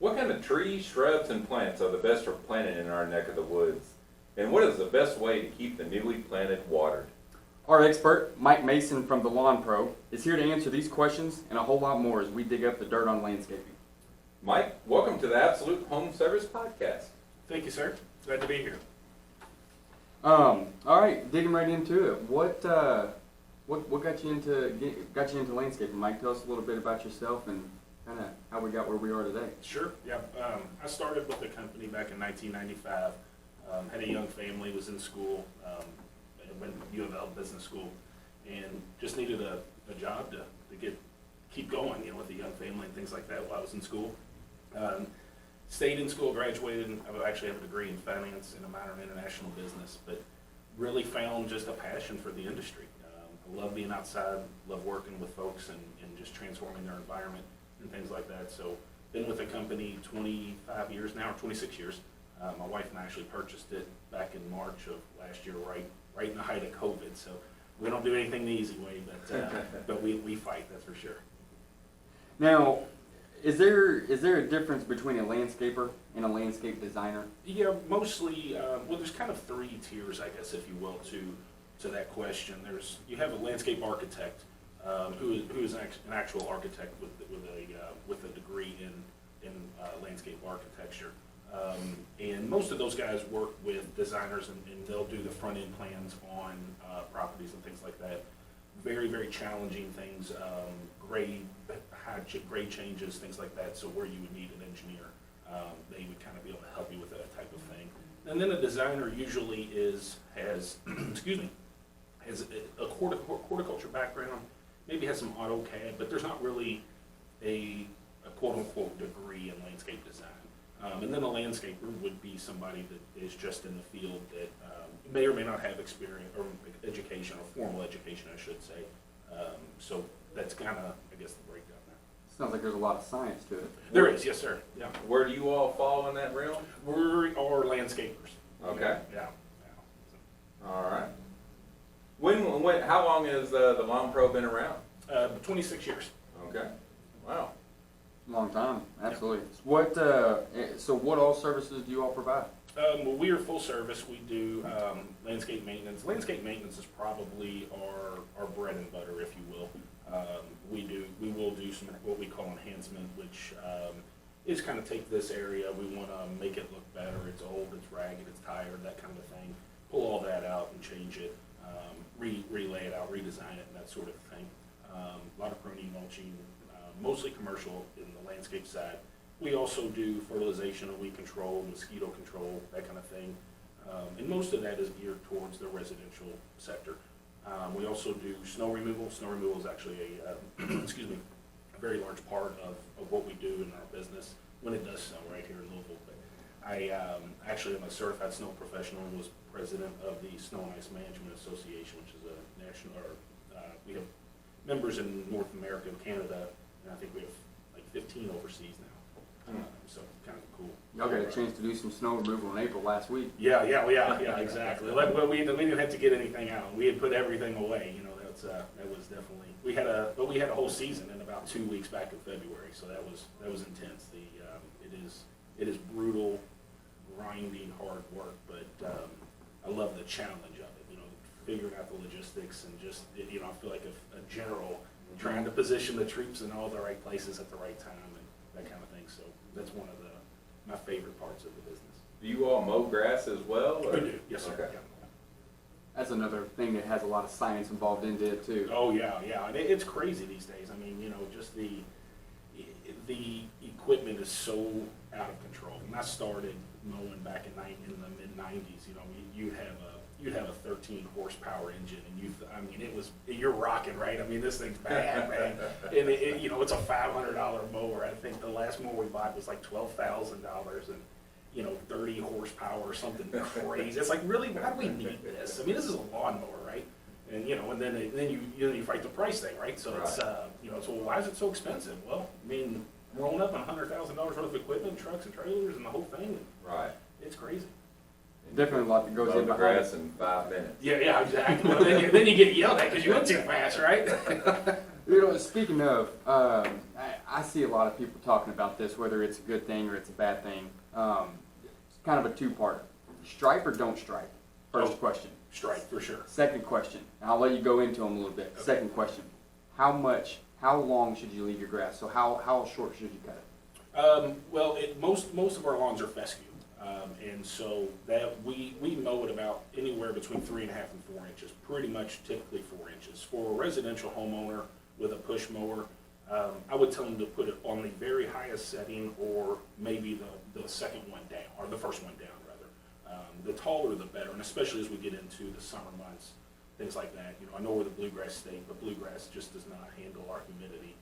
What kind of trees, shrubs, and plants are the best for planting in our neck of the woods? And what is the best way to keep the newly planted watered? Our expert, Mike Mason from the Lawn Pro, is here to answer these questions and a whole lot more as we dig up the dirt on landscaping. Mike, welcome to the Absolute Home Service Podcast. Thank you, sir. Glad to be here. All right, digging right into it. What got you into landscaping, Mike? Tell us a little bit about yourself and kind of how we got where we are today. Sure. Yeah. I started with the company back in 1995. Had a young family, was in school, went to U of L business school, and just needed a job to keep going, with a young family and things like that while I was in school. Stayed in school, graduated, and I actually have a degree in finance and a minor in international business, but really found just a passion for the industry. I love being outside, love working with folks and just transforming their environment and things like that. So been with the company 25 years now, or 26 years. My wife and I actually purchased it back in March of last year, right in the height of COVID. So we don't do anything the easy way, but we fight, that's for sure. Now, is there a difference between a landscaper and a landscape designer? Yeah, mostly. Well, there's kind of three tiers, I guess, if you will, to that question. You have a landscape architect who is an actual architect with a degree in landscape architecture. And most of those guys work with designers, and they'll do the front end plans on properties and things like that. Very, very challenging things, grade changes, things like that. So where you would need an engineer, they would kind of be able to help you with that type of thing. And then a designer usually has a horticulture background, maybe has some AutoCAD, but there's not really a quote unquote degree in landscape design. And then a landscaper would be somebody that is just in the field that may or may not have experience or education, or formal education, I should say. So that's kind of, I guess, the breakdown there. Sounds like there's a lot of science to it. There is, yes, sir. Yeah. Where do you all fall in that realm? We are landscapers. Okay. Yeah. All right. How long has the Lawn Pro been around? 26 years. Okay. Wow. Long time, absolutely. So what all services do you all provide? Well, we are full service. We do landscape maintenance. Landscape maintenance is probably our bread and butter, if you will. We will do some what we call enhancement, which is kind of take this area. We want to make it look better. It's old, it's ragged, it's tired, that kind of thing. Pull all that out and change it, relay it out, redesign it, and that sort of thing. A lot of perennial mulching. Mostly commercial in the landscape side. We also do fertilization and weed control, mosquito control, that kind of thing. And most of that is geared towards the residential sector. We also do snow removal. Snow removal is actually a very large part of what we do in our business when it does snow right here in Louisville. But I actually am a certified snow professional and was president of the Snow and Ice Management Association, which is a national, we have members in North America and Canada. And I think we have like 15 overseas now, so kind of cool. Y'all got a chance to do some snow removal in April last week. Yeah, exactly. Well, we didn't have to get anything out. We had put everything away. That was definitely. We had a whole season in about 2 weeks back in February, so that was intense. It is brutal, grinding, hard work, but I love the challenge of it. Figuring out the logistics and just I feel like a general. Trying to position the troops in all the right places at the right time and that kind of thing. So that's one of my favorite parts of the business. Do you all mow grass as well? Or? We do, yes, sir. Okay. Yeah. That's another thing that has a lot of science involved into it too. Oh yeah. And it's crazy these days. I mean, just the equipment is so out of control. When I started mowing back in the mid '90s, you'd have a 13 horsepower engine, and you're rocking, right? I mean, this thing's bad, man. And it's a $500 mower. I think the last mower we bought was like $12,000, and 30 horsepower or something crazy. It's like, really, why do we need this? I mean, this is a lawnmower, right? And and then you fight the price thing, right? So right. It's so why is it so expensive? Well, I mean, rolling up on $100,000 worth of equipment, trucks and trailers, and the whole thing. Right. It's crazy. Definitely a lot that goes Mow in the behind grass in 5 minutes. Yeah, exactly. Well, then you get yelled at because you went too fast, right? Speaking of, I see a lot of people talking about this, whether it's a good thing or it's a bad thing. It's kind of a two-part. Stripe or don't stripe? First question. Stripe, for sure. Second question, and I'll let you go into them a little bit. Okay. Second question, how long should you leave your grass? So how short should you cut it? Well, most of our lawns are fescue, and so that we mow at about anywhere between 3.5 and 4 inches, pretty much typically 4 inches. For a residential homeowner with a push mower, I would tell them to put it on the very highest setting, or maybe the second one down, or the first one down rather. The taller the better, and especially as we get into the summer months, things like that. I know we're the bluegrass state, but bluegrass just does not handle our humidity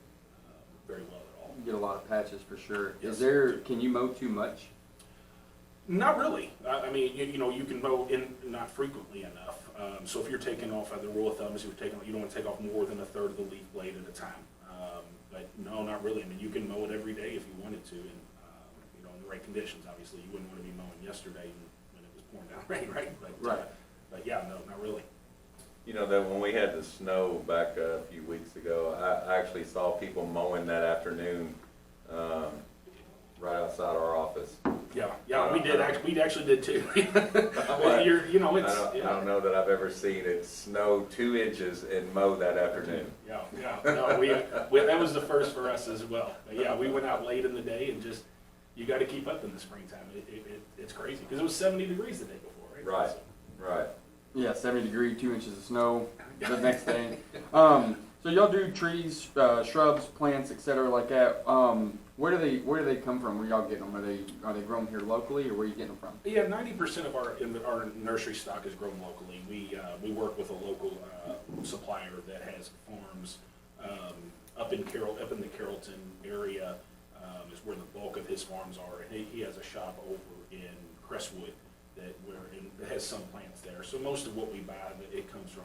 very well at all. You get a lot of patches for sure. Yes. Can you mow too much? Not really. I mean, you can mow in not frequently enough. So if you're taking off, the rule of thumb is you don't want to take off more than a third of the leaf blade at a time. But no, not really. I mean, you can mow it every day if you wanted to, and in the right conditions. Obviously, you wouldn't want to be mowing yesterday when it was pouring down rain, right? But yeah, no, not really. That when we had the snow back a few weeks ago, I actually saw people mowing that afternoon right outside our office. Yeah, we did. We actually did too. But I don't know that I've ever seen it snow 2 inches and mow that afternoon. Yeah. No, we that was the first for us as well. But yeah, we went out late in the day and just, you got to keep up in the springtime. It's crazy because it was 70 degrees the day before, right? Right. Yeah, 70 degree, 2 inches of snow the next day. So y'all do trees, shrubs, plants, etc. like that. Where do they come from? Where y'all getting them? Are they grown here locally, or where are you getting them from? Yeah, 90% of our nursery stock is grown locally. We work with a local supplier that has farms up in the Carrollton area is where the bulk of his farms are. And he has a shop over in Crestwood that has some plants there. So most of what we buy, it comes from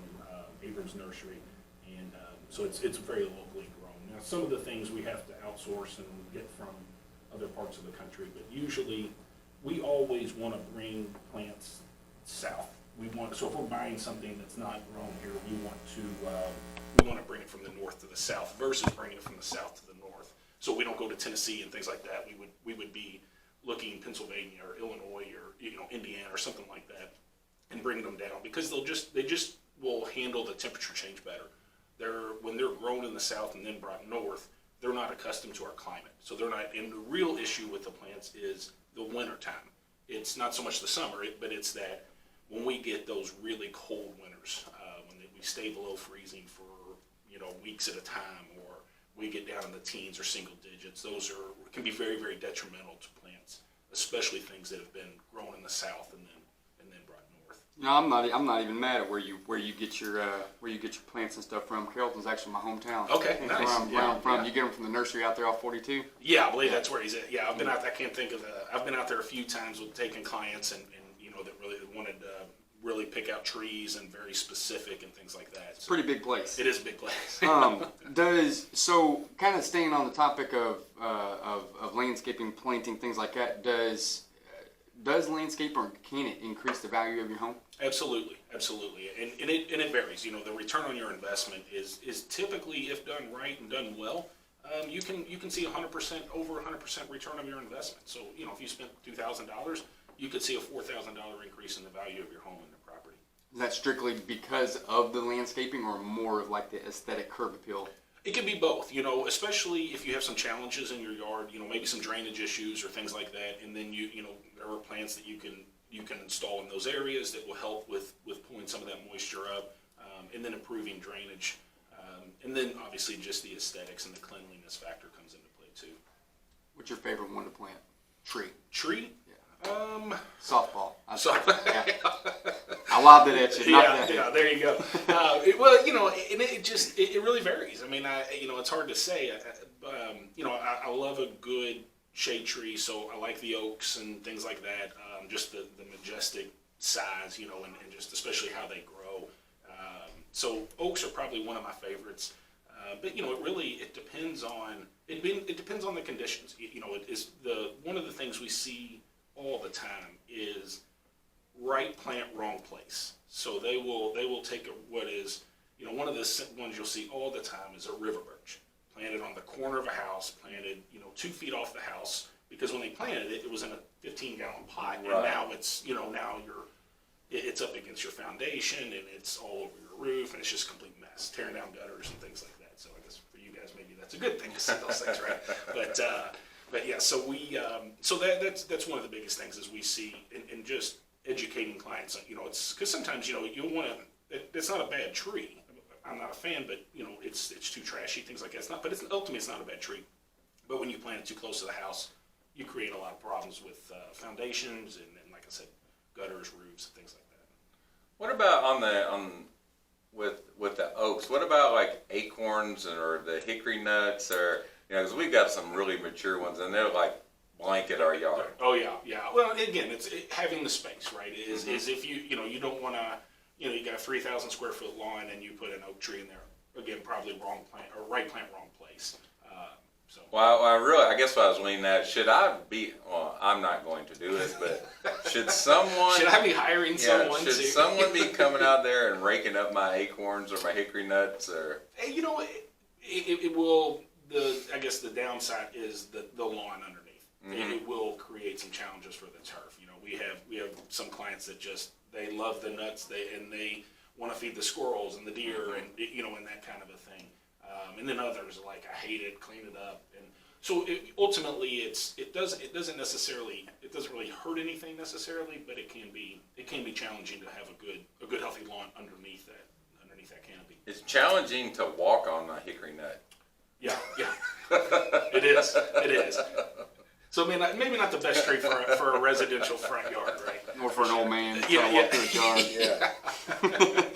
Abrams Nursery, and so it's very locally grown. Now, some of the things we have to outsource and get from other parts of the country, but usually we always want to bring plants south. So if we're buying something that's not grown here, we want to bring it from the north to the south versus bringing it from the south to the north. So we don't go to Tennessee and things like that. We would be looking Pennsylvania or Illinois or Indiana or something like that, and bring them down because they just will handle the temperature change better. When they're grown in the south and then brought north, they're not accustomed to our climate. So they're not. And the real issue with the plants is the winter time. It's not so much the summer, but it's that when we get those really cold winters, when we stay below freezing for weeks at a time, or we get down in the teens or single digits, those can be very, very detrimental to plants, especially things that have been grown in the south and then brought north. No, I'm not even mad at where you get your plants and stuff from. Carrollton's actually my hometown. Okay, That's nice. Where I'm from. You get them from the nursery out there off 42. Yeah, I believe that's where he's at. Yeah, I've been out. I can't think of. I've been out there a few times with taking clients and that really wanted to really pick out trees and very specific and things like that. So Pretty big place. it is a big place. So kind of staying on the topic of landscaping, planting, things like that, does landscape, or can it increase the value of your home? Absolutely, and it varies. The return on your investment is typically, if done right and done well, you can see 100% over 100% return on your investment. So if you spent $2,000, you could see a $4,000 increase in the value of your home and the property. Is that strictly because of the landscaping, or more of like the aesthetic curb appeal? It can be both, especially if you have some challenges in your yard, maybe some drainage issues or things like that, and then there are plants that you can install in those areas that will help with pulling some of that moisture up, and then improving drainage, and then obviously just the aesthetics and the cleanliness factor comes into play too. What's your favorite one to plant? Tree. Tree? Softball. Yeah. I lobbed it at you. Yeah, there you go. It really varies. I mean, it's hard to say. I love a good shade tree, so I like the oaks and things like that. Just the majestic size, and just especially how they grow. So oaks are probably one of my favorites. But it depends on the conditions. It is one of the things we see all the time is right plant, wrong place. So they will take what is one of the ones you'll see all the time is a river birch, planted on the corner of a house, planted 2 feet off the house, because when they planted it, it was in a 15-gallon pot, and Right. now it's it's up against your foundation, and it's all over your roof, and it's just a complete mess, tearing down gutters and things like that. So I guess for you guys, maybe that's a good thing to see those things, right? But yeah, so that's one of the biggest things is we see in just educating clients. It's because sometimes you'll want to. It's not a bad tree. I'm not a fan, but it's too trashy, things like that. Ultimately it's not a bad tree. But when you plant it too close to the house, you create a lot of problems with foundations and like I said, gutters, roofs, and things like that. What about with the oaks? What about like acorns or the hickory nuts, or because we've got some really mature ones and they're like blanket our yard. Oh yeah. Well, again, it's having the space, right? Is if you don't want to, you got a 3,000 square foot lawn and you put an oak tree in there. Again, probably wrong plant or right plant, wrong place. Well, I guess what I was leaning at, should I be? Well, I'm not going to do it, but should someone? Should I be hiring someone? Should someone be coming out there and raking up my acorns or my hickory nuts, or? It will. I guess the downside is the lawn underneath. Mm-hmm. It will create some challenges for the turf. We have some clients that they love the nuts. They want to feed the squirrels and the deer and and that kind of a thing. And then others are like, I hate it, clean it up. And so ultimately it doesn't really hurt anything necessarily, but it can be challenging to have a good healthy lawn underneath that canopy. It's challenging to walk on a hickory nut. Yeah. It is. So maybe not the best tree for a residential front yard, right? Or for an old man. Yeah. Through his yard.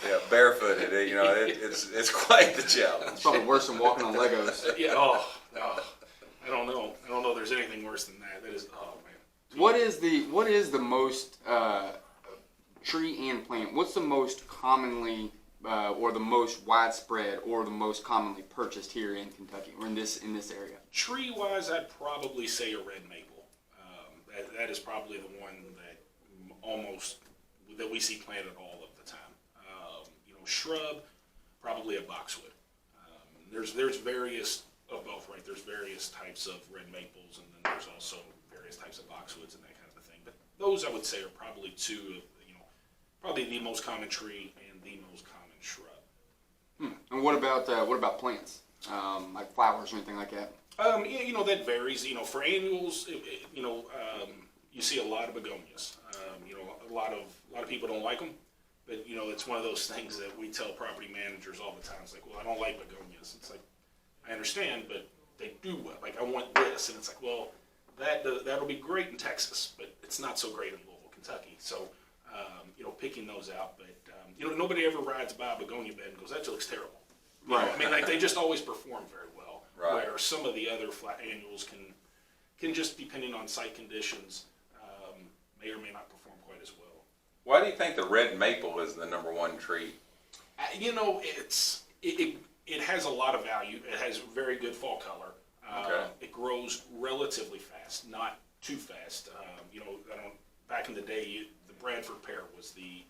Yeah, barefooted. It's quite the challenge. It's probably worse than walking on Legos. Yeah. Oh. I don't know. If there's anything worse than that. That is. Oh man. What is the most tree and plant? What's the most commonly or the most widespread or the most commonly purchased here in Kentucky or in this area? Tree wise, I'd probably say a red maple. That is probably the one that we see planted all of the time. Shrub, probably a boxwood. There's various of both, right? There's various types of red maples, and then there's also various types of boxwoods and that kind of a thing. But those I would say are probably two of probably the most common tree and the most common shrub. And what about plants? Like flowers or anything like that? That varies. For annuals, you see a lot of begonias. A lot of people don't like them, but it's one of those things that we tell property managers all the time. It's like, well, I don't like begonias. It's like, I understand, but they do well. Like, I want this, and it's like, well, that'll be great in Texas, but it's not so great in Louisville, Kentucky. So, picking those out, but nobody ever rides by a begonia bed and goes, that looks terrible. Right. They just always perform very well. Right. Where some of the other flat annuals can just, depending on site conditions, may or may not perform quite as well. Why do you think the red maple is the number one tree? It has a lot of value. It has very good fall color. Okay. It grows relatively fast, not too fast. Back in the day, the Bradford pear was the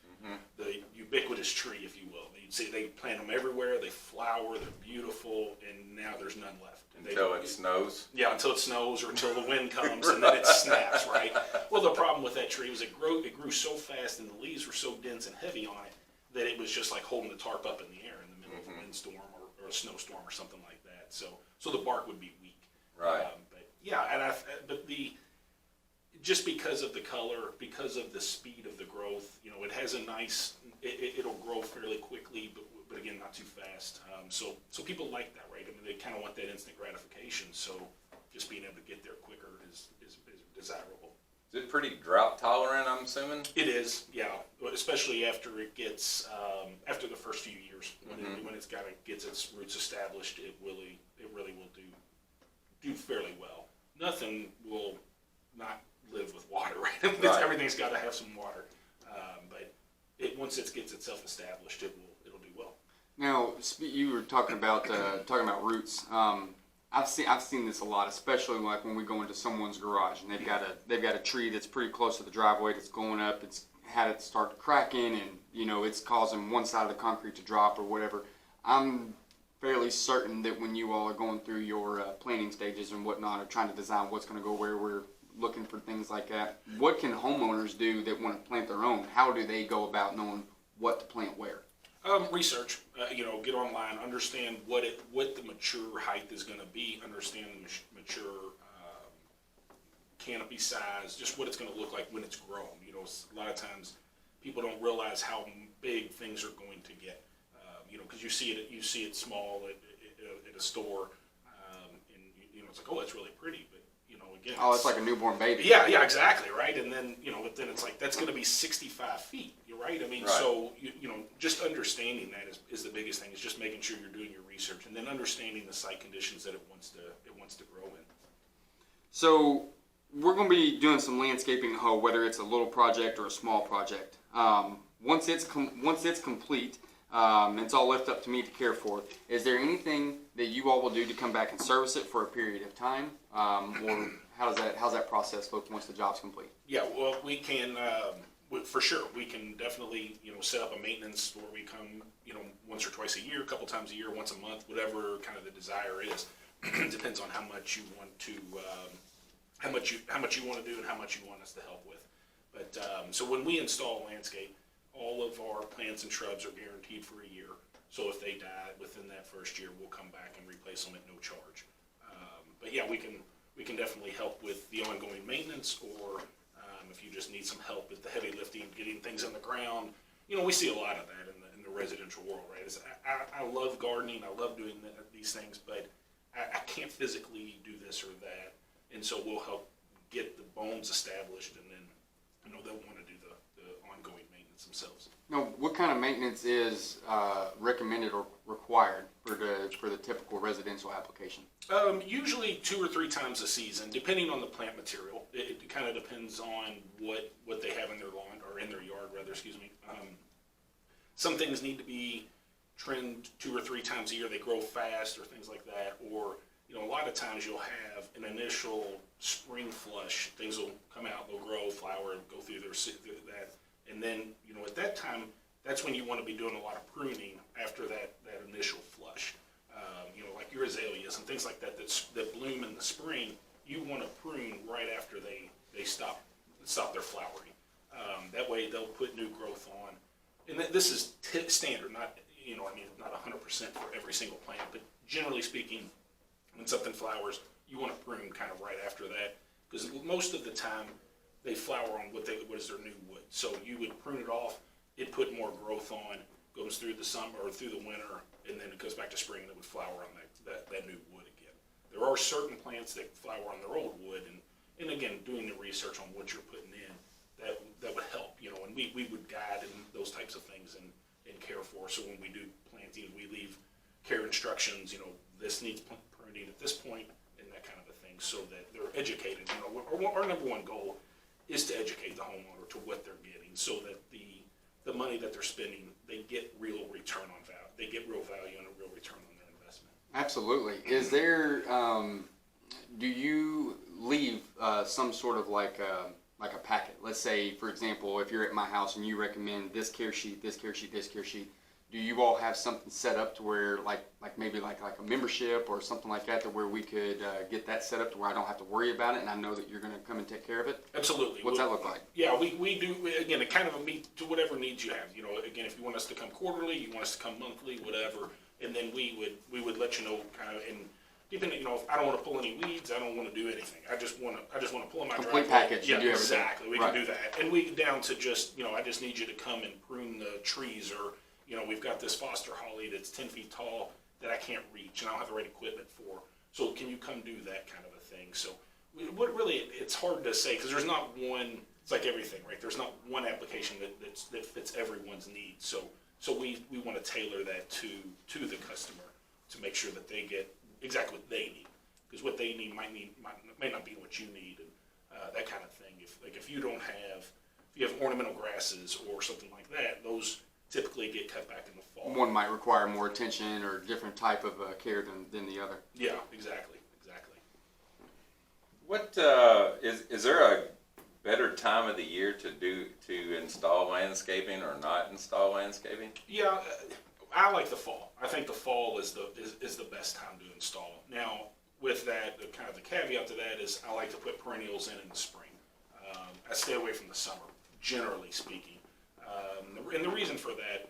ubiquitous tree, if you will. You'd see they plant them everywhere. They flower. They're beautiful, and now there's none left. Until it snows? Yeah, until it snows or until the wind comes, and then it snaps, right? Well, the problem with that tree was it grew so fast and the leaves were so dense and heavy on it that it was just like holding the tarp up in the air in the middle of a windstorm or a snowstorm or something like that. So the bark would be weak. Right. Just because of the color, because of the speed of the growth, it has a nice, it'll grow fairly quickly, but again, not too fast. So people like that, right? They kind of want that instant gratification. So just being able to get there quicker is desirable. Is it pretty drought tolerant, I'm assuming? It is, yeah. Especially after it gets, after the first few years, when it's gets its roots established, it really will do fairly well. Nothing will not live with water, right? Right. Everything's got to have some water, but once it gets itself established, it'll do well. Now, you were talking about roots. I've seen this a lot, especially like when we go into someone's garage and they've got a tree that's pretty close to the driveway that's going up. It's had it start cracking and it's causing one side of the concrete to drop or whatever. I'm fairly certain that when you all are going through your planning stages and whatnot, or trying to design what's going to go where, we're looking for things like that. What can homeowners do that want to plant their own? How do they go about knowing what to plant where? Research, get online, understand what the mature height is going to be, understand the mature canopy size, just what it's going to look like when it's grown. A lot of times people don't realize how big things are going to get. Because you see it small at a store, and it's like, oh, it's really pretty, but again, Oh, it's like a newborn baby. yeah, exactly, right. And then but then it's like that's going to be 65 feet. You're right. I mean, Right. So just understanding that is the biggest thing. Is just making sure you're doing your research and then understanding the site conditions that it wants to grow in. So we're going to be doing some landscaping at home, whether it's a little project or a small project. Once it's complete, it's all left up to me to care for. Is there anything that you all will do to come back and service it for a period of time, or how's that process look once the job's complete? Yeah, well, we can for sure. We can definitely set up a maintenance where we come once or twice a year, a couple times a year, once a month, whatever kind of the desire is. Depends on how much you want to how much you want to do and how much you want us to help with. But so when we install landscape, all of our plants and shrubs are guaranteed for a year. So if they die within that first year, we'll come back and replace them at no charge. But yeah, we can definitely help with the ongoing maintenance, or if you just need some help with the heavy lifting, getting things in the ground. We see a lot of that in the residential world, right? I love gardening, I love doing these things, but I can't physically do this or that, and so we'll help get the bones established, and then they'll want to do the ongoing maintenance themselves. Now, what kind of maintenance is recommended or required for the typical residential application? Usually 2 or 3 times a season, depending on the plant material. It kind of depends on what they have in their lawn, or in their yard, rather. Excuse me. Some things need to be trimmed 2 or 3 times a year. They grow fast, or things like that. Or a lot of times you'll have an initial spring flush. Things will come out, they'll grow, flower, go through that. And then, at that time, that's when you want to be doing a lot of pruning after that initial flush. Like your azaleas and things like that that bloom in the spring, you want to prune right after they stop their flowering. That way they'll put new growth on. And this is standard, not, not 100% for every single plant, but generally speaking, when something flowers, you want to prune kind of right after that, because most of the time they flower on what is their new wood. So you would prune it off, it put more growth on, goes through the summer or through the winter, and then it goes back to spring and it would flower on that new wood again. There are certain plants that flower on their old wood, and again, doing the research on what you're putting in, that would help, and we would guide in those types of things and care for. So when we do planting, we leave care instructions, this needs pruning at this point, and that kind of a thing, so that they're educated. Our number one goal is to educate the homeowner to what they're getting, so that the money that they're spending, they get real return on value. They get real value and a real return on their investment. Absolutely. Is there, do you leave some sort of like a packet? Let's say, for example, if you're at my house and you recommend this care sheet, this care sheet, this care sheet, do you all have something set up to where, like maybe like a membership or something like that, to where we could get that set up to where I don't have to worry about it, and I know that you're going to come and take care of it? Absolutely. What's that look like? Yeah, we do, again, it kind of meet to whatever needs you have. Again, if you want us to come quarterly, you want us to come monthly, whatever, and then we would let you know kind of, and depending, if I don't want to pull any weeds, I don't want to do anything. I just want to pull in my Complete driveway. package. Yeah, you do exactly. We right. can do that, and we down to just, I just need you to come and prune the trees, or we've got this foster holly that's 10 feet tall that I can't reach and I don't have the right equipment for. So can you come do that kind of a thing? So it's hard to say, because there's not one. It's like everything, right? There's not one application that fits everyone's needs. So we want to tailor that to the customer to make sure that they get exactly what they need, because what they need may not be what you need, and that kind of thing. If you have ornamental grasses or something like that, those typically get cut back in the fall. One might require more attention or different type of care than the other. Yeah, exactly. What is there a better time of the year to install landscaping or not install landscaping? Yeah, I like the fall. I think the fall is the best time to install. Now, with that, kind of the caveat to that is I like to put perennials in the spring. I stay away from the summer, generally speaking. And the reason for that,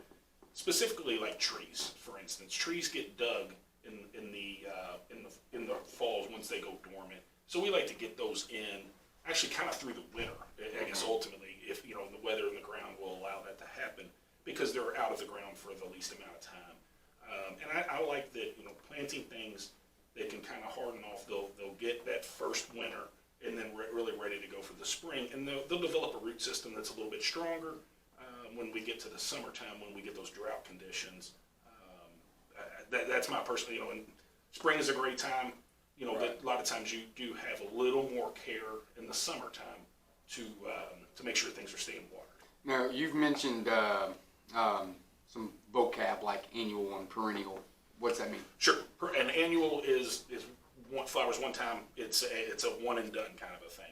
specifically like trees, for instance, trees get dug in the falls once they go dormant. So we like to get those in actually kind of through the winter. I guess ultimately, if the weather and the ground will allow that to happen, because they're out of the ground for the least amount of time. And I like that, planting things that can kind of harden off. They'll get that first winter and then really ready to go for the spring. And they'll develop a root system that's a little bit stronger when we get to the summertime, when we get those drought conditions. That's my personal, and spring is a great time. But a lot of times you do have a little more care in the summertime to make sure things are staying watered. Now, you've mentioned some vocab like annual and perennial. What's that mean? Sure. An annual is flowers one time. It's a one and done kind of a thing.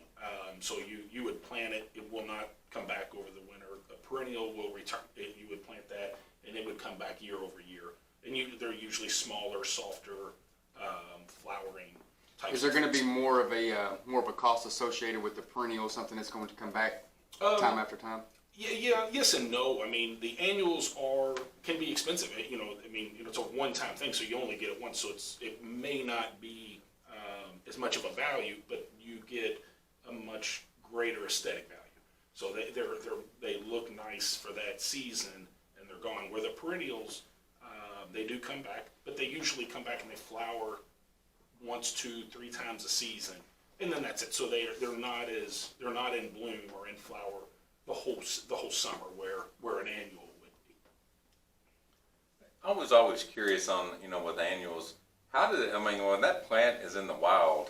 So you would plant it. It will not come back over the winter. A perennial will return. You would plant that, and it would come back year over year. And they're usually smaller, softer, flowering types. Is there going to be more of a cost associated with the perennial, something that's going to come back time after time? Yeah, yes and no. I mean, the annuals can be expensive. It's a one-time thing, so you only get it once. So it may not be as much of a value, but you get a much greater aesthetic value. So they look nice for that season, and they're gone. Where the perennials, they do come back, but they usually come back and they flower once, 2, 3 times a season, and then that's it. So they're not in bloom or in flower the whole summer where an annual would be. I was always curious on, with annuals, when that plant is in the wild,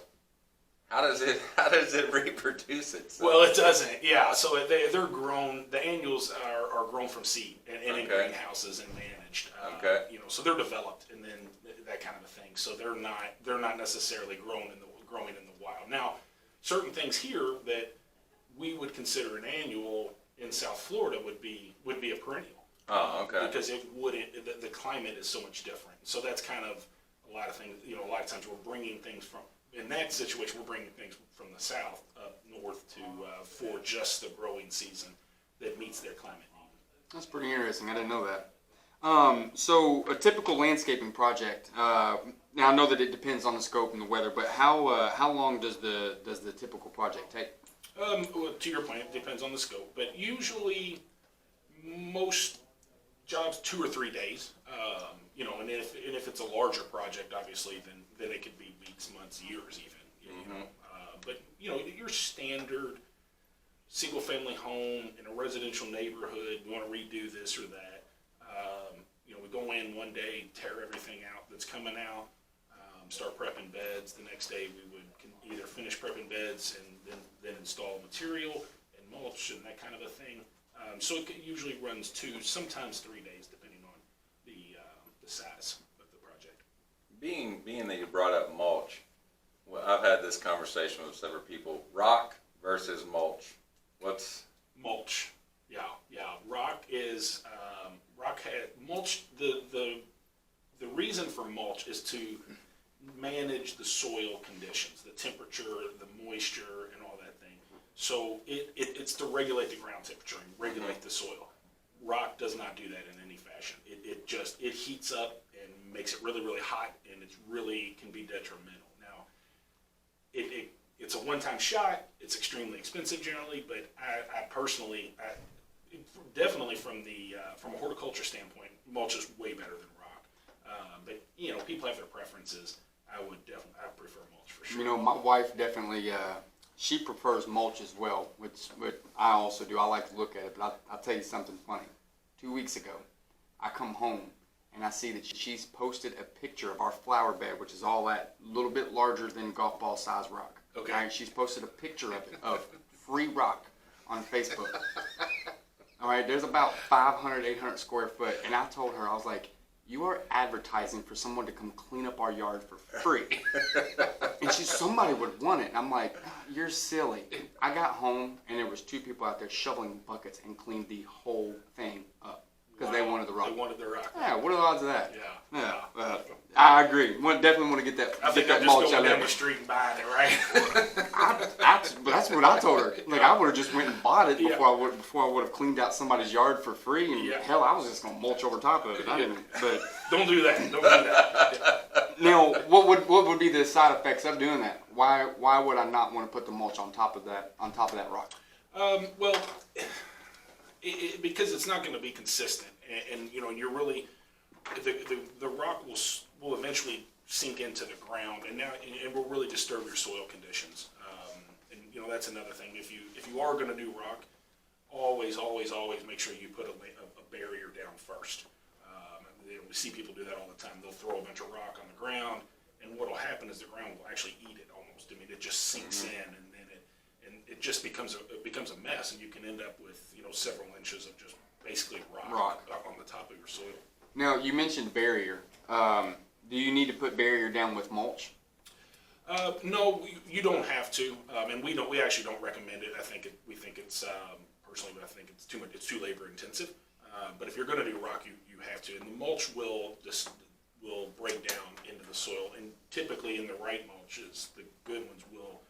how does it reproduce itself? Well, it doesn't. Yeah. So they're grown. The annuals are grown from seed and in greenhouses and managed. Okay. So they're developed and then that kind of a thing. So they're not necessarily growing in the wild. Now, certain things here that we would consider an annual in South Florida would be a perennial. Oh, okay. Because it wouldn't. The climate is so much different. So that's kind of a lot of things. A lot of times we're bringing things from. In that situation, we're bringing things from the south up north to for just the growing season that meets their climate need. That's pretty interesting. I didn't know that. So a typical landscaping project. Now I know that it depends on the scope and the weather, but how long does the typical project take? Well, to your point, it depends on the scope, but usually most jobs 2 or 3 days. And if it's a larger project, obviously, then it could be weeks, months, years, even. But your standard single-family home in a residential neighborhood, we want to redo this or that. We go in one day, tear everything out that's coming out, start prepping beds. The next day, we would either finish prepping beds and then install material and mulch and that kind of a thing. So it usually runs 2, sometimes 3 days, depending on the size of the project. Being that you brought up mulch, well, I've had this conversation with several people. Rock versus mulch. What's mulch? Yeah. Rock is mulch. The reason for mulch is to manage the soil conditions, the temperature, the moisture, and all that thing. So it's to regulate the ground temperature and regulate the soil. Rock does not do that in any fashion. It heats up and makes it really, really hot, and it really can be detrimental. Now, it's a one-time shot. It's extremely expensive generally, but I personally, definitely from a horticulture standpoint, mulch is way better than rock. But people have their preferences. I prefer mulch for sure. My wife definitely she prefers mulch as well, which I also do. I like to look at it, but I'll tell you something funny. 2 weeks ago, I come home and I see that she's posted a picture of our flower bed, which is all that little bit larger than golf ball size rock. Okay. All right, she's posted a picture of it, of free rock on Facebook. All right, there's about 500, 800 square foot, and I told her, I was like, you are advertising for someone to come clean up our yard for free. And somebody would want it. And I'm like, you're silly. I got home, and there was 2 people out there shoveling buckets and cleaned the whole thing up. because they wanted the rock. They wanted the rock. Yeah, what are the odds of that? Yeah. Yeah, I agree. Definitely want to get that. I think that I'm mulch just out going down there. the street and buying it, right? But that's what I told her. Like I would have just went and bought it Yeah. before I would have cleaned out somebody's yard for free. And Yeah. hell, I was just gonna mulch over top of it. I didn't. But Don't do that. Don't do that. now, what would be the side effects of doing that? Why would I not want to put the mulch on top of that rock? Well, because it's not going to be consistent, and you know, you're really the rock will eventually sink into the ground, and now it will really disturb your soil conditions. And you know, that's another thing. If you are going to do rock, always make sure you put a barrier down first. You know, we see people do that all the time. They'll throw a bunch of rock on the ground, and what'll happen is the ground will actually eat it almost. I mean, it just sinks in, and then it just becomes a mess, and you can end up with, you know, several inches of just basically rock on the top of your soil. Now, you mentioned barrier. Do you need to put barrier down with mulch? No, you don't have to, and we actually don't recommend it. We think it's personally, but I think it's too much. It's too labor intensive. But if you're going to do rock, you have to, and the mulch will break down into the soil, and typically in the right mulches, the good ones will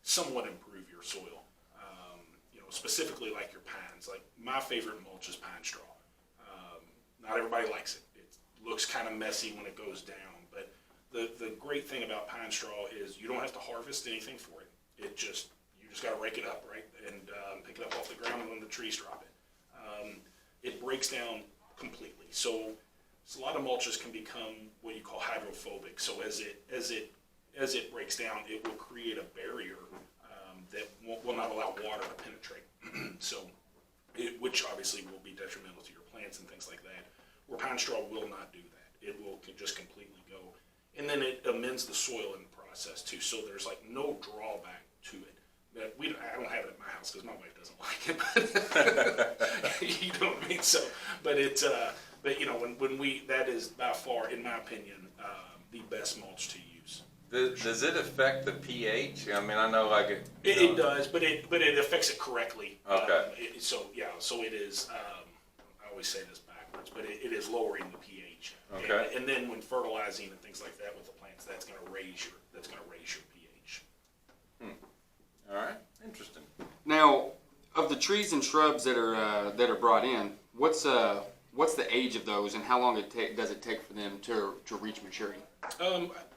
somewhat improve your soil. You know, specifically like your pines. Like my favorite mulch is pine straw. Not everybody likes it. It looks kind of messy when it goes down, but the great thing about pine straw is you don't have to harvest anything for it. You just got to rake it up, right, and pick it up off the ground when the trees drop it. It breaks down completely. So a lot of mulches can become what you call hydrophobic. So as it breaks down, it will create a barrier that will not allow water to penetrate. Which obviously will be detrimental to your plants and things like that. Where pine straw will not do that. It will just completely go, and then it amends the soil in the process too. So there's like no drawback to it. I don't have it at my house because my wife doesn't like it. But you know what I mean. So, but but you know, that is by far, in my opinion, the best mulch to use. Does it affect the pH? I mean, I know like it does, but it affects it correctly. Okay. So it is. I always say this backwards, but it is lowering the pH. Okay. And then when fertilizing and things like that with the plants, that's going to raise your pH. Hmm. All right. Interesting. Now, of the trees and shrubs that are brought in, what's the age of those, and how long does it take for them to reach maturity?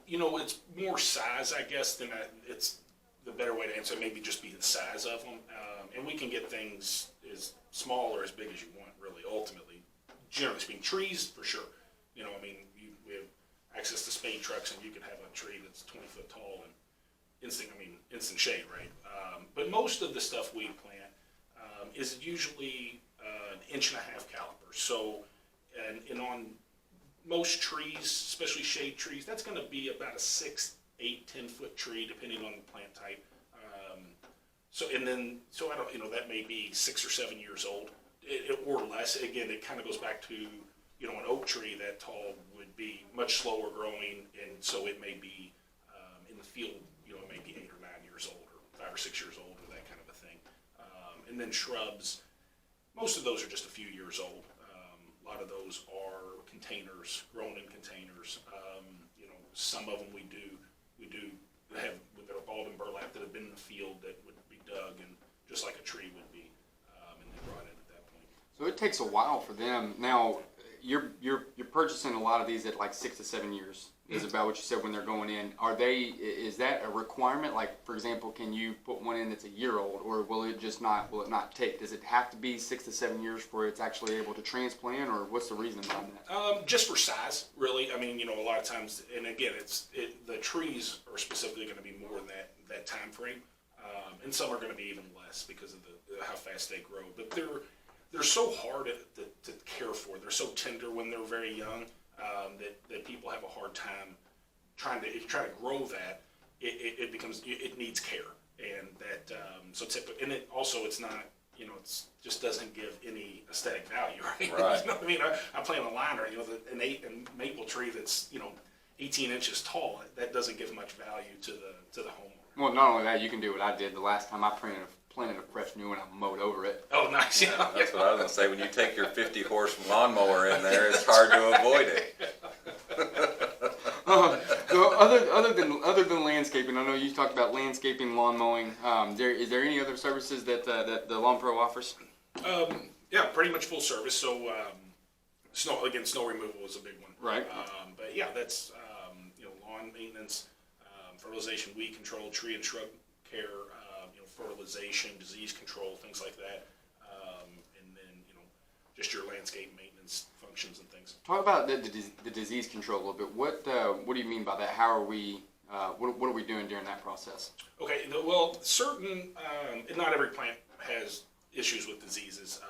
You know, it's more size, I guess, than it's the better way to answer. Maybe just be the size of them, and we can get things as small or as big as you want. Really, ultimately, generally speaking, trees for sure. You know, I mean, we have access to spade trucks, and you can have a tree that's 20 foot tall and instant shade, right? But most of the stuff we plant is usually an 1.5 inch caliber. So, and on most trees, especially shade trees, that's going to be about a 6, 8, 10 foot tree, depending on the plant type. So I don't, you know, that may be 6 or 7 years old, or less. Again, it kind of goes back to, you know, an oak tree that tall would be much slower growing, and so it may be in the field, you know, it may be 8 or 9 years old, or 5 or 6 years old, or that kind of a thing. And then shrubs, most of those are just a few years old. A lot of those are containers, grown in containers. You know, some of them we do have that are balled in burlap that have been in the field that would be dug, and just like a tree would be, and they brought in at that point. So it takes a while for them. Now, you're purchasing a lot of these at like 6 to 7 years. Is about what you said when they're going in. Is that a requirement? Like, for example, can you put one in that's a year old, or will it not take? Does it have to be 6 to 7 years before it's actually able to transplant, or what's the reason behind that? Just for size, really. I mean, you know, a lot of times, and again, the trees are specifically going to be more than that time frame, and some are going to be even less because of how fast they grow. But they're so hard to care for. They're so tender when they're very young. That people have a hard time trying to grow that. It needs care, and that so typically, and it's not, you know, it's just doesn't give any aesthetic value, right? Right. You know what I mean? I plant a liner, you know, an maple tree that's, you know, 18 inches tall. That doesn't give much value to the homeowner. Well, not only that, you can do what I did the last time I planted planted a fresh new one, I mowed over it. Oh, nice. Yeah, that's what I was gonna say. When you take your 50-horse lawnmower in there, it's hard to avoid it. So other than landscaping, I know you talked about landscaping, lawn mowing. Is there any other services that the Lawn Pro offers? Yeah, pretty much full service. So snow removal is a big one. Right. But yeah, that's lawn maintenance, fertilization, weed control, tree and shrub care, fertilization, disease control, things like that, and then just your landscape maintenance functions and things. Talk about the disease control a little bit. What do you mean by that? How are we? What are we doing during that process? Okay, well, certain, not every plant has issues with diseases,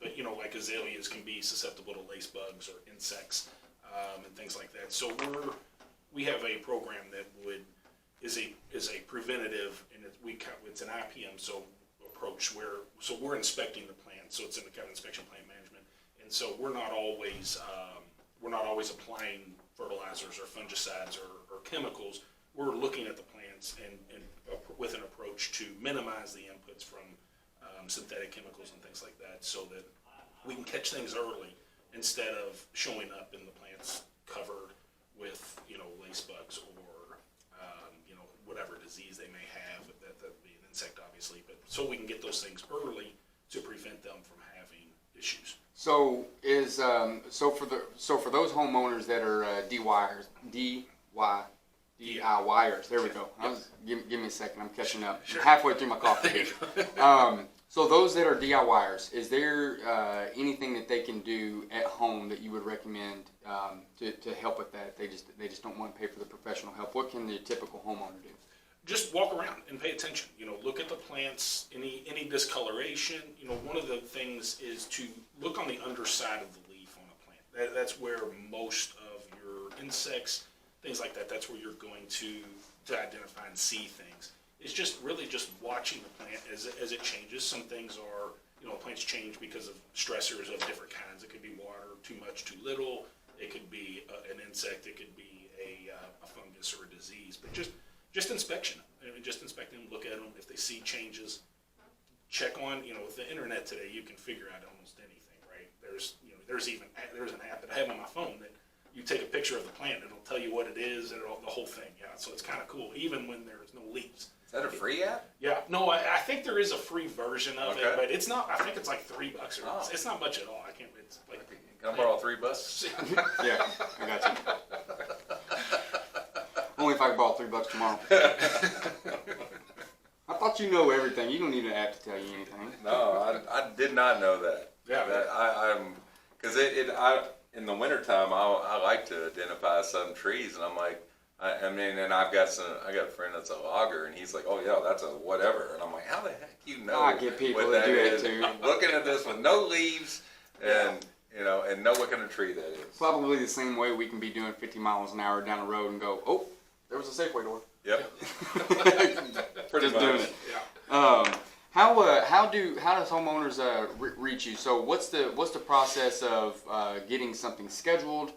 but like azaleas can be susceptible to lace bugs or insects and things like that. So we have a program that is a preventative, and it's an IPM approach so we're inspecting the plant, so it's in the kind of inspection plant management, and so we're not always applying fertilizers or fungicides or chemicals. We're looking at the plants and with an approach to minimize the inputs from synthetic chemicals and things like that, so that we can catch things early instead of showing up in the plants covered with lace bugs or whatever disease they may have. That would be an insect, obviously, but so we can get those things early to prevent them from having issues. So for those homeowners that are DIYers. There we go. Give me a second. I'm catching up. Sure. I'm halfway through my coffee here. So those that are DIYers, is there anything that they can do at home that you would recommend to help with that? They just don't want to pay for the professional help. What can the typical homeowner do? Just walk around and pay attention. Look at the plants. Any discoloration. One of the things is to look on the underside of the leaf on a plant. That's where most of your insects, things like that, that's where you're going to identify and see things. It's just really just watching the plant as it changes. Some things are, plants change because of stressors of different kinds. It could be water, too much, too little. It could be an insect. It could be a fungus or a disease. But just inspection. Just inspect them, look at them. If they see changes, check on, with the internet today, you can figure out almost anything, right? There's an app that I have on my phone that you take a picture of the plant, it'll tell you what it is, and the whole thing. Yeah, so it's kind of cool, even when there's no leaves. Is that a free app? Yeah, no, I think there is a free version of it, but it's not. I think it's like $3 or it's not much at all. I can't. It's like. Can I borrow $3? Yeah, I got you. Only if I can borrow $3 tomorrow. I thought you know everything. You don't need an app to tell you anything. No, I did not know that. Yeah. Because in the wintertime, I like to identify some trees, and I'm like, and I got a friend that's a logger, and he's like, oh yeah, that's a whatever, and I'm like, how the heck you know? I get people what that do is? that too. Looking at this with no leaves, and and know what kind of tree that is. Probably the same way we can be doing 50 miles an hour down the road and go, oh, there was a Safeway door. Yep. Pretty much doing it. Yeah. How does homeowners reach you? So what's the process of getting something scheduled?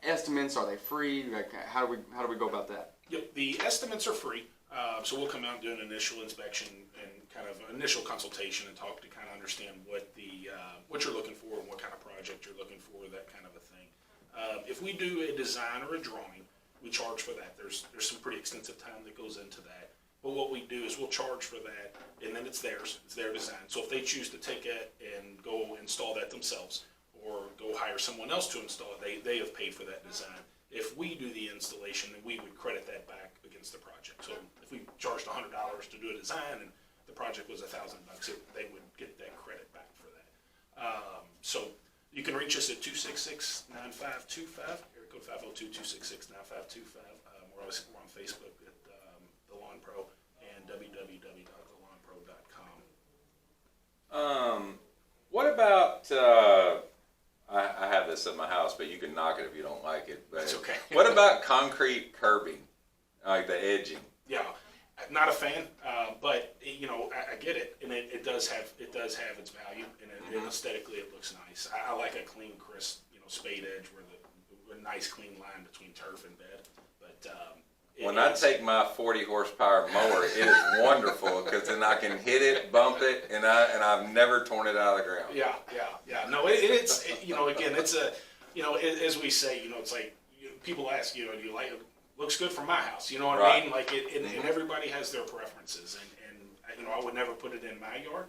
Estimates, are they free? Like how do we go about that? Yep, the estimates are free. So we'll come out and do an initial inspection and kind of an initial consultation and talk to kind of understand what you're looking for and what kind of project you're looking for, that kind of a thing. If we do a design or a drawing, we charge for that. There's some pretty extensive time that goes into that. But what we do is we'll charge for that, and then it's theirs. It's their design. So if they choose to take it and go install that themselves, or go hire someone else to install it, they have paid for that design. If we do the installation, then we would credit that back against the project. So if we charged $100 to do a design and the project was $1,000, they would get that credit back for that. So you can reach us at 266-9525, area code 502-266-9525. We're on Facebook at The Lawn Pro and www.thelawnpro.com. What about? I have this at my house, but you can knock it if you don't like it. But It's okay. What about concrete curbing, like the edging? Yeah, not a fan, but I get it, and it does have its value, and aesthetically it looks nice. I like a clean, crisp, spade edge with a nice clean line between turf and bed. But When I take my 40 horsepower mower, it is wonderful because then I can hit it, bump it, and I've never torn it out of the ground. Yeah. No, it's again, it's a, as we say, it's like people ask, do you like it? Looks good from my house, you know what I mean? Like and everybody has their preferences, and I would never put it in my yard,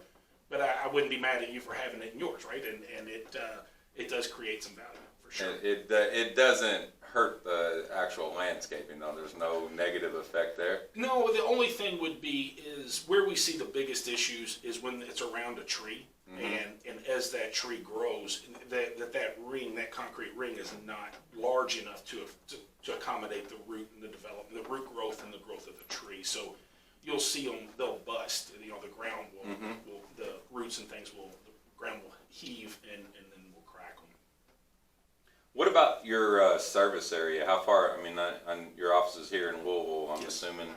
but I wouldn't be mad at you for having it in yours, right? And it does create some value for sure. It doesn't hurt the actual landscaping though. There's no negative effect there. No, the only thing would be is where we see the biggest issues is when it's around a tree, and as that tree grows, that ring, that concrete ring, is not large enough to accommodate the root and the development, the root growth and the growth of the tree. So you'll see them; they'll bust. The ground will the roots and things the ground will heave and then will crack them. What about your service area? How far? I mean, your office is here in Louisville, I'm assuming.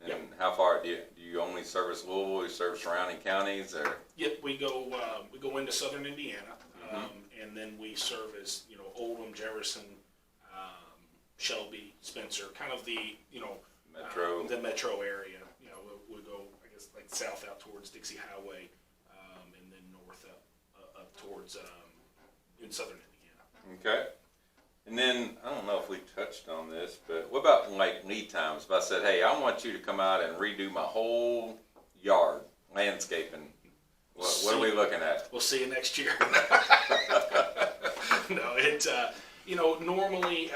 And how far do you only service Louisville? You serve surrounding counties, or? Yep, we go into southern Indiana, and then we service Oldham, Jefferson, Shelby, Spencer, kind of the Metro. The metro area. We'll go, I guess, like south out towards Dixie Highway, and then north up towards in southern Indiana. Okay. And then, I don't know if we touched on this, but what about like lead times? If I said, hey, I want you to come out and redo my whole yard, landscaping, what are we looking at? We'll see you next year. No, normally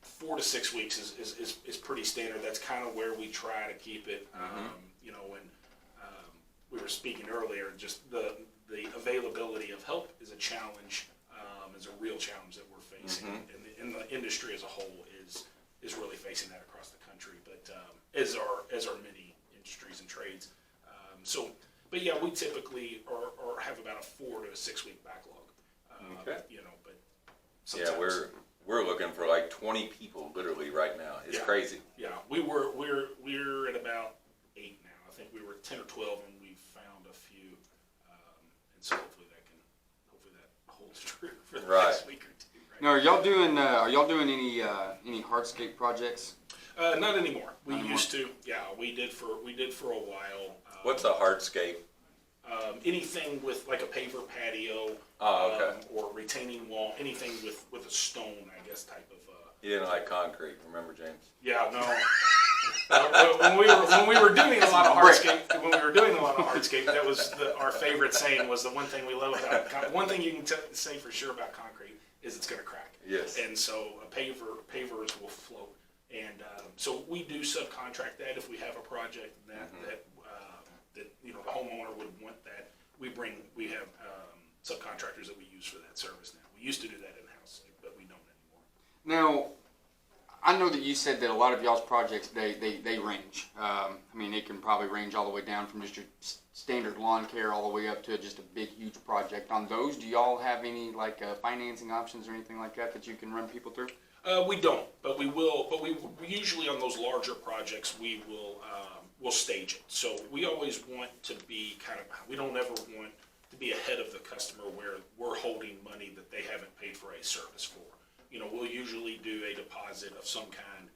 4 to 6 weeks is pretty standard. That's kind of where we try to keep it. And we were speaking earlier, just the availability of help is a challenge, is a real challenge that we're facing, and the industry as a whole is really facing that across the country. But as are many industries and trades. But yeah, we typically are have about a 4 to 6 week backlog. Okay. But sometimes, we're looking for like 20 people literally right now. It's crazy. Yeah, we're at about 8 now. I think we were 10 or 12, and we found a few, and so hopefully that holds true for the next week or two. Right? Now, are y'all doing any hardscape projects? Not anymore. We used to. Yeah, we did for a while. What's a hardscape? Anything with like a paver patio, or retaining wall, anything with a stone, I guess, type of. You didn't like concrete, remember, James? Yeah, no. when we were doing a lot of hardscape, that was our favorite saying was the one thing we love about one thing you can say for sure about concrete is it's going to crack. Yes. And so pavers will float, and so we do subcontract that if we have a project that the homeowner would want that. We have subcontractors that we use for that service now. We used to do that in-house, but we don't anymore. Now, I know that you said that a lot of y'all's projects, they range. I mean, it can probably range all the way down from just your standard lawn care all the way up to just a big, huge project. On those, do y'all have any like financing options or anything like that you can run people through? We don't, but we will. But we usually on those larger projects, we'll stage it. So we always want to be we don't ever want to be ahead of the customer where we're holding money that they haven't paid for a service for. We'll usually do a deposit of some kind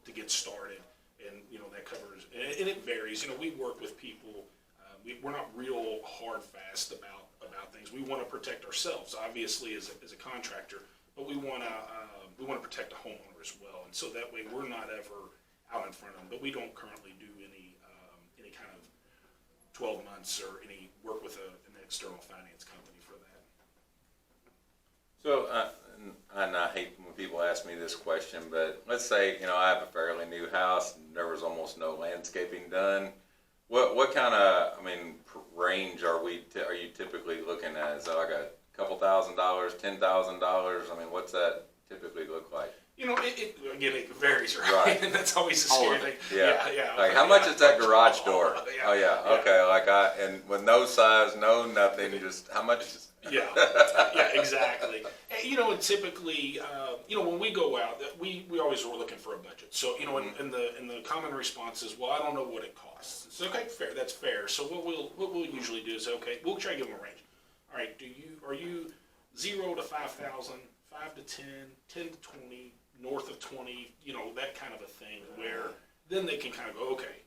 to get started, and that covers. And it varies. We work with people. We're not real hard fast about things. We want to protect ourselves, obviously, as a contractor, but we want to protect the homeowner as well. And so that way, we're not ever out in front of them. But we don't currently do any kind of 12 months or any work with an external finance company for that. So, and I hate when people ask me this question, but let's say, I have a fairly new house and there was almost no landscaping done. What kind of, range are you typically looking at? Is that like a couple $1,000, $10,000? What's that typically look like? It varies, right? And that's always a scary thing. Yeah. Like, how much is that garage door? Oh, yeah. Okay. And with no size, no nothing, just how much is... Yeah, exactly. And typically, when we go out, we always are looking for a budget. So, and the common response is, well, I don't know what it costs. It's okay, fair. That's fair. So what we'll usually do is, okay, we'll try to give them a range. All right, are you 0 to 5,000, 5 to 10, 10 to 20, north of 20, that kind of a thing, where then they can kind of go, okay,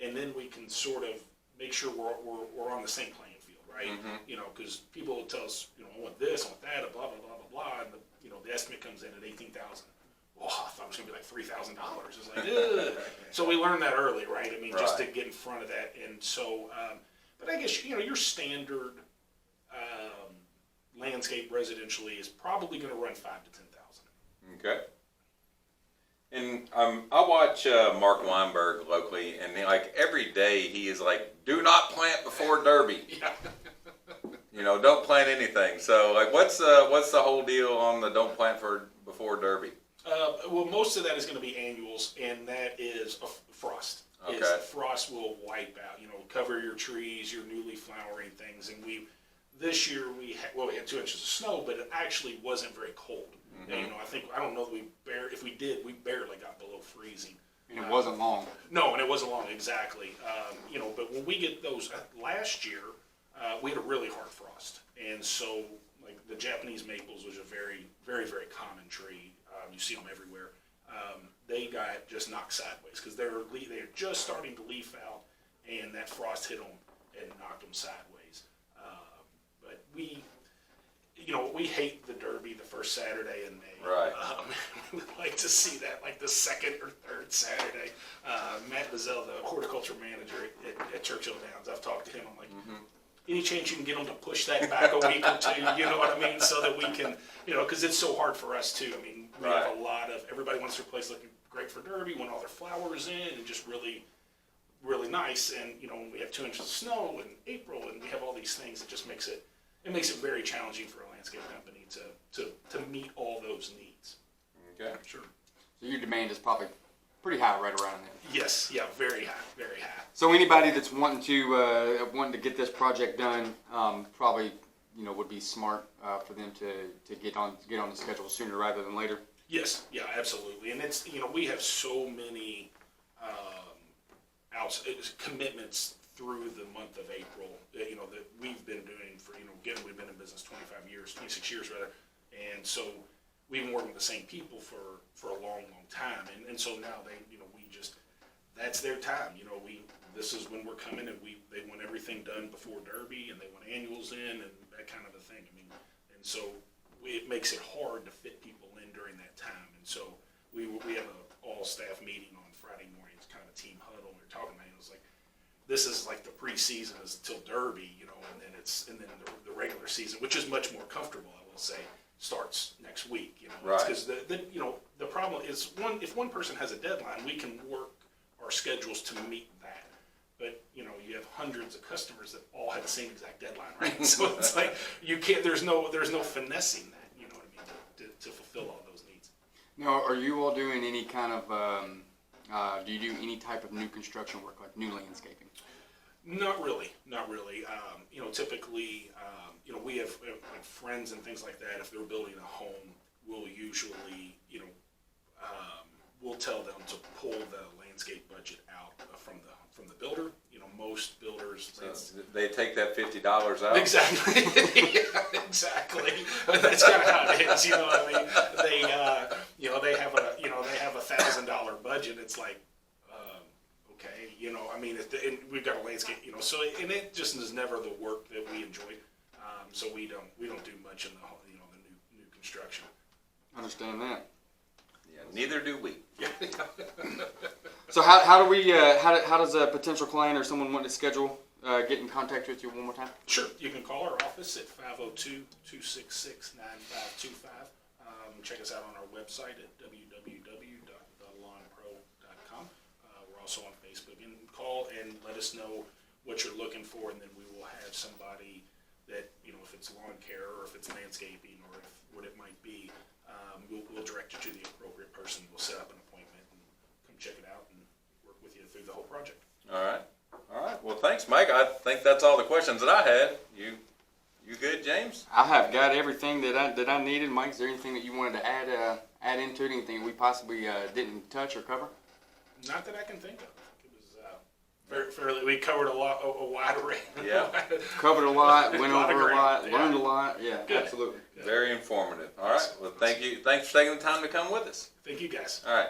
and then we can sort of make sure we're on the same playing field, right? Because people will tell us, I want this, I want that, blah, blah, blah, blah, blah, and the estimate comes in at $18,000. Well, I thought it was going to be like $3,000. It's like, ugh. So we learned that early, right? I mean, just to get in front of that. And so, but I guess, your standard landscape residentially is probably going to run $5,000 to $10,000. Okay. And I watch Mark Weinberg locally, and every day he is like, do not plant before Derby. Yeah. Don't plant anything. So what's the whole deal on the don't plant before Derby? Well, most of that is going to be annuals, and that is frost. Okay. Frost will wipe out, cover your trees, your newly flowering things. And this year we had 2 inches of snow, but it actually wasn't very cold. And, I don't know that we barely got below freezing. And it wasn't long. No, and it wasn't long, exactly. But when we get those, last year, we had a really hard frost. And so, the Japanese maples was a very, very, very common tree. You see them everywhere. They got just knocked sideways because they're just starting to leaf out, and that frost hit them and knocked them sideways. But we hate the Derby the first Saturday in May. Right. We would like to see that, the second or third Saturday. Matt Bazell, the horticulture manager at Churchill Downs, I've talked to him. I'm like, any chance you can get them to push that back a week or two, you know what I mean? So that we can, because it's so hard for us too. I mean, we have a lot of, everybody wants their place looking great for Derby, want all their flowers in, and just really, really nice. And, when we have 2 inches of snow in April, and we have all these things, it just makes it very challenging for a landscape company to meet all those needs. Okay. Sure. So your demand is probably pretty high right around there. Yes, yeah, very high, very high. So anybody that's wanting to get this project done, probably would be smart for them to get on the schedule sooner rather than later. Yes, yeah, absolutely. And it's we have so many commitments through the month of April that we've been doing for again, we've been in business 26 years rather, and so we've been working with the same people for a long time, and so now they we just that's their time. This is when we're coming, and they want everything done before Derby, and they want annuals in, and that kind of a thing. I mean, and so it makes it hard to fit people in during that time. And so we have an all staff meeting on Friday morning. It's kind of a team huddle. We're talking about it. It's like this is like the preseason is till Derby, and then the regular season, which is much more comfortable, I will say, starts next week. Right. Because the problem is if one person has a deadline, we can work our schedules to meet that. But you have hundreds of customers that all have the same exact deadline, right? So it's like you can't. There's no finessing that. You know what I mean? To fulfill all those needs. Now, are you all doing any kind of? Do you do any type of new construction work, like new landscaping? Not really. Typically, we have like friends and things like that. If they're building a home, we'll usually, we'll tell them to pull the landscape budget out from the builder. Most builders. So they take that $50 out. Exactly. Yeah, exactly. That's kind of how it is. You know what I mean? They have a $1,000 budget. It's like, okay, I mean, and we've got a landscape, so and it just is never the work that we enjoy. So we don't do much in the new construction. Understand that. Yeah, neither do we. Yeah. So how do we how does a potential client or someone want to schedule get in contact with you one more time? Sure. You can call our office at 502-266-9525. Check us out on our website at www.thelawnpro.com. We're also on Facebook. And call and let us know what you're looking for, and then we will have somebody that, if it's lawn care or if it's landscaping or if what it might be, we'll direct you to the appropriate person. We'll set up an appointment and come check it out and work with you through the whole project. All right. Well, thanks, Mike. I think that's all the questions that I had. You good, James? I have got everything that I needed. Mike, is there anything that you wanted to add into it? Anything we possibly didn't touch or cover? Not that I can think of. It was fairly. We covered a wide array. Yeah. Covered a lot, went A lot of over a ground, lot, yeah. learned a lot. Yeah, Good. absolutely. Very informative. All right. Well, thank you. Thanks for taking the time to come with us. Thank you, guys. All right.